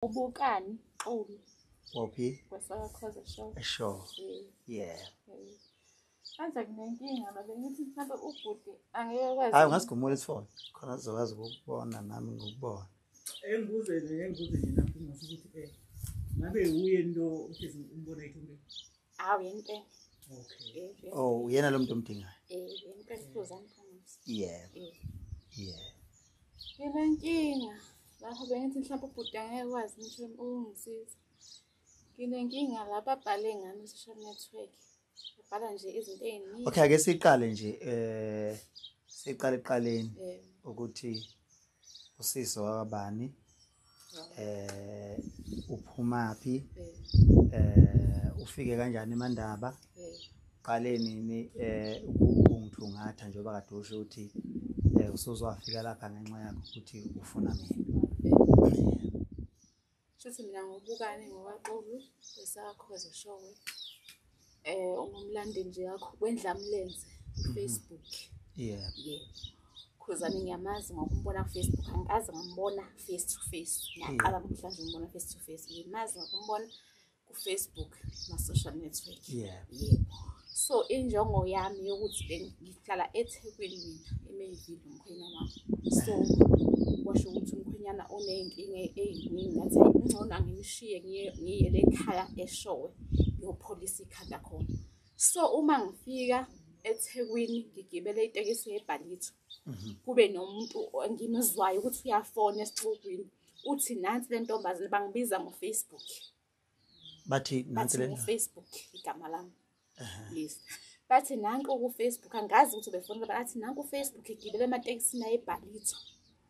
Ubukani Xulu Waphi? kwesakhoza show. Sure. Yeah. Manje kunenkinga la bengithi mhlawumbe ubhuti angeke kwazi. Hayi ngasigumula isifoni. Khona sizokwazi ukubona nami ngikubona. Engibuze nje naphi ngasukuthi ngabe uye into uhlezi umbona ithumbe. Hawu yente. Okay. Oh, uyena lo muntu omdingayo. Yente Ukhuzani promise. Yeah. Yeah. Kunenkinga. Lapho bengithi mhlawumbe ubhuti angeke kwazi ngisho ungisiza. Kunenkinga lapha abhale ngami social network. Ubhala nje izinto eziningi. Okay, ake siqale nje siqale eqaleni ukuthi usizo wabani uphumaphi ufike kanjani eMandaba qaleni ni ukungithungatha njengoba kade usho ukuthi usuzwafika lapha ngenxa yakho ukuthi ufuna mina. Shothi mina ngobukani ngokwaqulu kwesakhoza show. Ungumlandi nje yakho wendlamlenze Facebook. Yeah. Kukhuzani ngiyamazi ngokumbona Facebook, angikaze ngambona face to face. Ngiyaqala namhlanje ngibona face to face. Ngimazi ngokumbona ku Facebook na social network. Yeah. So injongo yami yokuthi ngihlala eThekwini mina eMayville umkhwenyana wami. So washo ukuthi umkhwenyana onenkinga eziningi ngathi ingcono angimshiye ngiyele ekhaya eShowe yopholisa ikhanda khona. So uma ngifika eThekwini ngigibele itekisi yebhalitho. Kube nomuntu engimizwayo ukuthi uyafona esixukwini. Uthi nansi le ntombazane bangibiza ngoFacebook. Bathi nansi le Facebook igama lami. Please. Bathi nanku ku Facebook angazi ukuthi befona bathi nanku Facebook igibele amateksi na ebhalitho.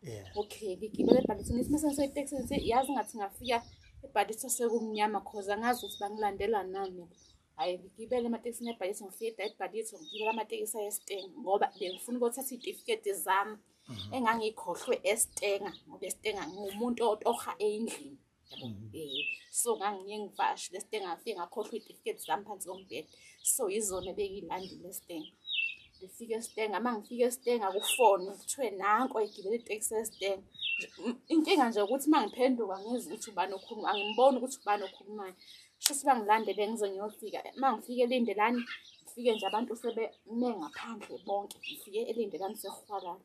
Yeah. Okay, ngigibele ebhalitho ngithi mase ngisoyiteksi ngithi yazi ngathi ngafika ebhalitho sekumnyama cause angazi ukuthi bangilandela nani. Hayi ngigibele amateksi nebhalitho ngifika ebhalitho ngigibele amateksi ayeStenga ngoba bengifuna ukuthatha izitifiketi zami engangikhohlwe eStenga ngoba eStenga ngumuntu otoha endlini. So ngangiye ngivashe leStenga ngafika ngakhohlwa izitifiketi zami phansi kombhede. So izona bekilandile eStenga. Ngifike eStenga mangifika eStenga kufone kuthiwe nanko igibele iteksi eStenga. Inkinga nje ukuthi mangiphenduka ngizwe ukuthi ubani okhuluma angimboni ukuthi ubani okhulumayo. Shothi bangilandele ngizonyofika mangifike elindelani ngifike nje abantu sebeme ngaphandle bonke ngifike elindelani sehwalana.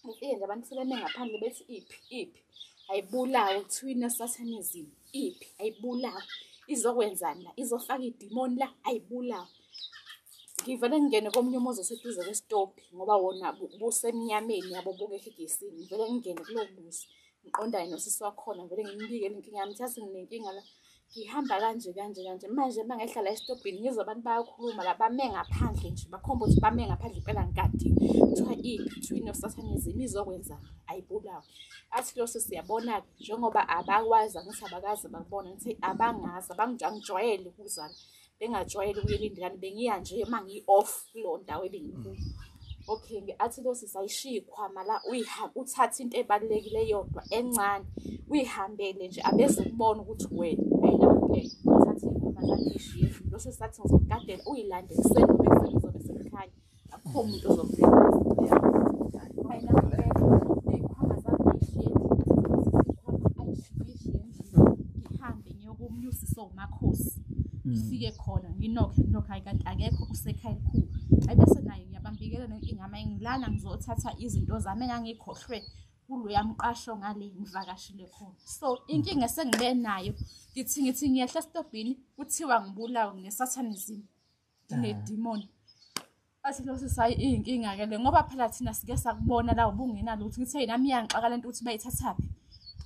Ngifike nje abantu sebeme ngaphandle bethi iphi ayibulawe twina satanism iphi ayibulawe izokwenzani la izofaka idemon la ayibulawe. Ngivele ngene komunye umuzi oseduze kwestop ngoba wona busemnyameni yabo bokekhe egesini. Ngivele ngene kulo muzi ngiqondayo nosisi wakhona ngivele ngimbike inkinga yami yazi nginenkinga la ngihamba kanje manje mangehlala estopini ngizwe abantu bayakhuluma la bame ngaphandle nje bakhomba ukuthi bame ngaphandle impela ngikadi kuthiwa iphi twin of satanism izokwenza ayibulawe. Athi lo siyabona njengoba abakwazi ngithi abakazi bakubona ngithi abangazi abangijwayele ukuzana bengajwayele ukuyelindelana bengiya nje mangi off kulo ndawo ebengikuyo. Okay athi lo sisayishiya ikhwama la uthatha into ebalekile yodwa encane uyihambele nje abezukubona ukuthi wena ayinamke uthatha ikhwama la ishiye lo sisathi ngizokugadela uyilande kuseni bese ngizobe sekhaya akho umuntu ozompheka. Ikhwama zami ishiye ngihambe ngiyokumnyusisa umakhosi. Ngifike khona nginokhe kanti akekho usekhaya elikhulu. Ayibese nayo ngiyabambikela nenkinga yami ngilana ngizothatha izinto zami engangikhohlwe kulo yamqasho ngale ngivakashile khona. So inkinga sengibe nayo ngithi ngiyehla stopini kuthiwa ngibulawa ngesatanism ngine-demon. Athi lo sisayi inkinga ke le ngoba phela thina sike sakubona la ubungena lutho ngithi hey nami yangiqaka lento ukuthi bayithathaphi.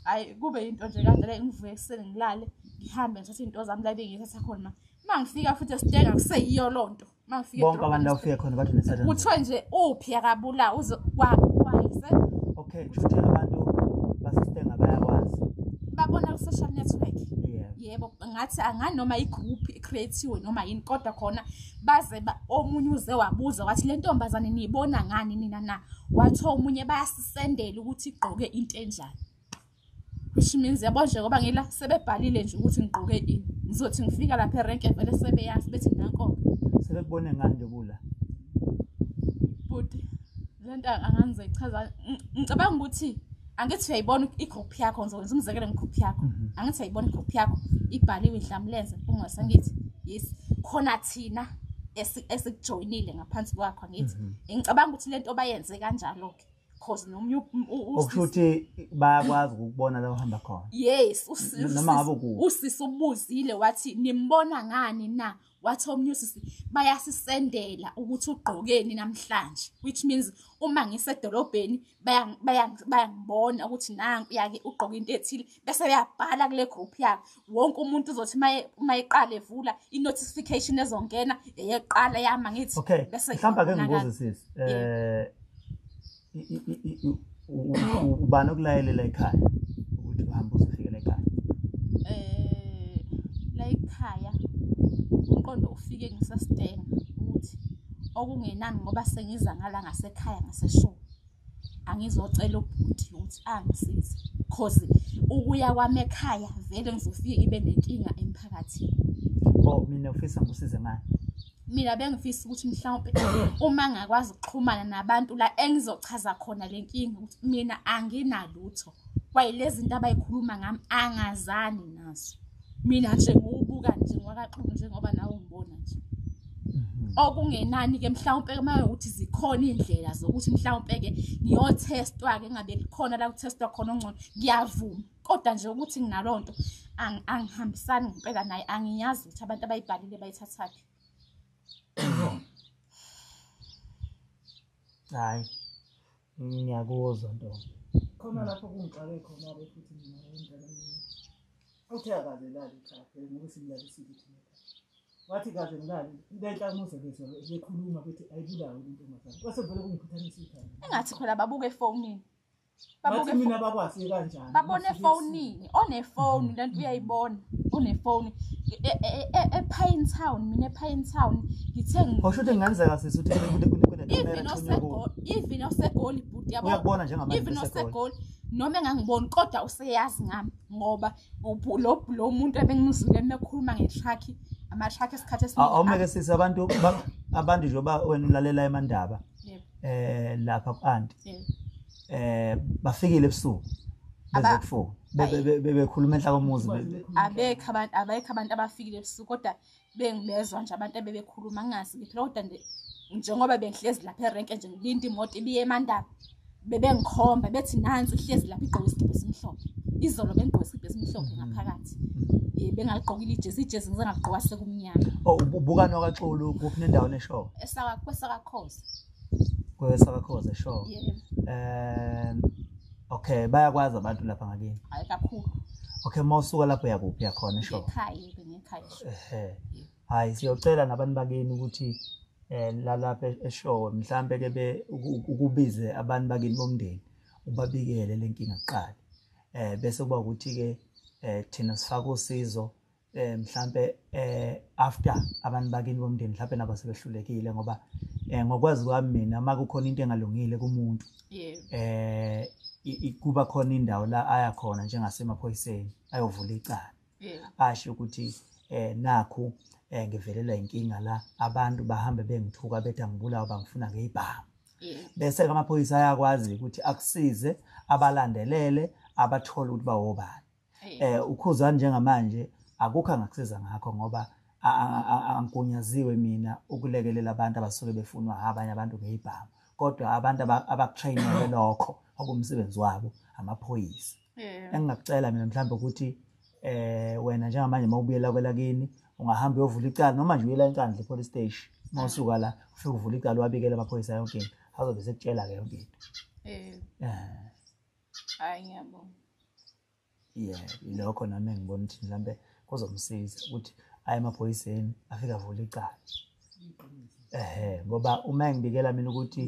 Hayi kube into nje kanje la ngivuke ekseni ngilale ngihambe ngithatha izinto zami la bengithatha khona. Mangifika futhi eStenga kuseyiyo lonto. Mangifika bonke abantu la ufika khona bathi nesatani. Kuthiwe nje uphi akabula kwayise. Okay, futhi abantu baseStenga bayakwazi. Babona ku social network. Yeah. Yebo ngathi angani noma igroup ecreatiwe noma yini kodwa khona baze omunye uze wabuza wathi le ntombazane niyibona ngani nina na wathi omunye bayasisendela ukuthi igqoke into enjani. Which means yabo nje ngoba ngila sebebhalile nje ukuthi ngigqoke ini ngizothi ngifika lapha erenke vele sebeyazi bethi nanko sebekubone ngani nje kula but lento angangize ichaza ngicabanga ukuthi angithi uyayibona igroup yakho ngizokwenza umzekelo ngegroup yakho angithi uyayibona igroup yakho ibhaliwe idlamlenze ungase ngithi yes khona thina esikujoinile ngaphansi kwakho ngithi ngicabanga ukuthi lento bayenze kanjalo ke cause nomunye ukuthi bayakwazi ukubona la uhamba khona yes noma ngabe kuwo usisi ubuzile wathi nimbona ngani na wathi omnye usisi bayasisendela ukuthi ugqokeni namhlanje which means uma ngisedolobheni bayangibona ukuthi nanku yake ugqoka into ethile bese bayabhala kule group yakhe wonke umuntu uzothi mayiqala evula i-notification ezongena eyeqala yama ngithi bese mhlawumbe ake ngibuze sisi ubani okulayelela ekhaya ukuthi uhambe uzofika ekhaya la ekhaya umqondo ufike ngisastenga ukuthi okungenani ngoba sengiza ngala ngasekhaya ngaseshow angizocela ubhuti ukuthi angisize cause ukuya kwami ekhaya vele ngizofika ibe nenkinga emphakathini mina ufisa ngisize ngani mina bengifisa ukuthi mhlawumbe uma ngakwazi ukuxhumana nabantu la engizochaza khona lenkinga ukuthi mina anginalutho kwayilezi zinto abayikhuluma ngami angazani nazo mina nje ngokubuka nje ngwakaxhuku njengoba nawe ungibona nje okungenani ke mhlawumbe maye ukuthi zikhona indlela zokuthi mhlawumbe ke ngiyotestwa ke ngabe likhona la ukutestwa khona ongcono ngiyavuma kodwa nje ukuthi nginalonto angihambisani ngempela naye angiyazi ukuthi abantu abayibhalile bayithathaphi hayi ngiyakuzwa ntombi khona lapho kungixake khona ke futhi mina ngiyindlela uthe akaze lali ekhaya ngoba simlalisile thina wathi kaze ngilali intenhla umuze bekhuluma bethi ayibulawe intombazane kwase vele kungikhuthanisa ikhaya engathi khona babuke efonini babuke mina bakwazi kanjani babone efonini onefoni lento uyayibona onefoni ePine Town mina ePine Town ngithe ngisho ukuthi ngenzeka sisi uthi even osegoli bhuti yabo uyakubona njengamanje even osegoli noma engangiboni kodwa useyazi ngami ngoba lo muntu ebengimuzile mekhuluma ngetruck ama-truck esikhathi esiningi awumeke sisi abantu njengoba wena ulalela emandaba lapha ku-anti bafikile ebusuku bezekufo bebekhuluma enhla komuzi abekho abantu abafikile ebusuku kodwa bengibezwa nje abantu abebekhuluma ngazi phela kodwa njengoba bengihlezi lapha erenke nje ngilinda imoto ibiye emandaba bebengikhomba bethi nansi ihlezi lapha igqoke isikibhe esimhlophe izolo bengigqoke isikibhe esimhlophe ngaphakathi bengagqokile ijezi ngize ngagqoka sekumnyama ubukani wakaXulu kuphi nendawo neshow kwesakakhoza kwesakakhoza show okay bayakwazi abantu lapha ngakini hayi kakhulu okay mawusuka lapho yakuphi yakhona show ekhaya hayi siyocela nabantu bakini ukuthi lalapha eshow mhlambe ke ukubize abantu bakini bomndeni ubabikele lenkinga kuqala bese kuba ukuthi ke thina sifaka usizo mhlambe after abantu bakini bomndeni mhlambe nabo sebehlulekile ngoba ngokwazi kwami mina makukhona into engalungile kumuntu kuba khona indawo la aya khona njengasemaphoyiseni ayovula icala asho ukuthi nakho ngivelela inkinga la abantu bahambe bengithuka bethi angibulawa bangifuna ngezibhamu bese ke amaphoyisa ayakwazi ukuthi akusize abalandelele abathole ukuthi bawobani uKhuzani njengamanje akukho angakusiza ngakho ngoba angigunyaziwe mina ukulekelela abantu abasuke befunwa abanye abantu ngezibhamu kodwa abantu abakutrainele lokho okumsebenzi wabo amaphoyisa engingakucela mina mhlawumbe ukuthi wena njengamanje mawubuyela kwelakini ungahamba uyovula icala noma nje uyela enkandla police station mawusuka la ufike uvula icala wabikela amaphoyisa yonke into azobe sekutshela ke yonke into hayi ngiyabona ilokho nami ngibona ukuthi mhlambe kuzomsiza ukuthi aye emaphoyiseni afike avule icala ngoba uma ngibikela mina ukuthi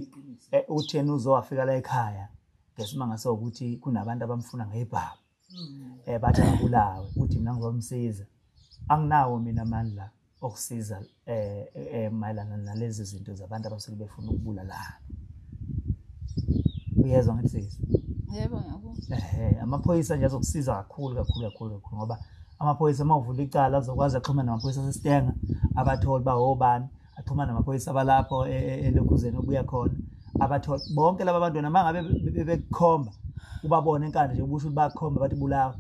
utheni uzowafika la ekhaya ngesimanga sokuthi kunabantu abamfuna ngezibhamu bathi ngabulawe uthi mina ngizomsiza anginawo mina amandla okusiza mayelana nalezi zinto zabantu abasuke befuna ukubulalana uyezwa ngathi sisi yebo ngiyabona amaphoyisa nje azokusiza kakhulu ngoba amaphoyisa mawuvula icala azokwazi axhumana namaphoyisa asesitenga abatholi bawobani axhumana namaphoyisa abalapho eLukhuzeni obuya khona abatholi bonke laba bantu nama ngabe bekukhomba ubabone enkandla nje ubusho ukuthi bakhomba bathi bulawa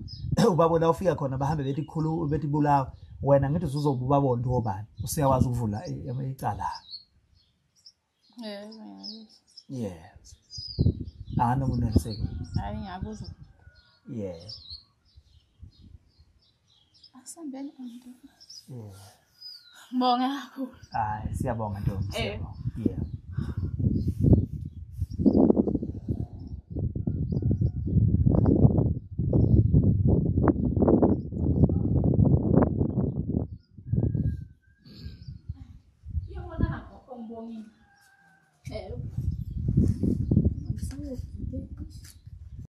ubabona ufika khona bahambe bethi khulu bethi bulawa wena ngithi uzobubabona obani usiyakwazi ukuvula icala yes anomuntu neseke hayi ngiyabuza asambeni umuntu Mbonga kakhulu. Hayi siyabonga Ntombi siyabonga. Yabona nakho Mbongi.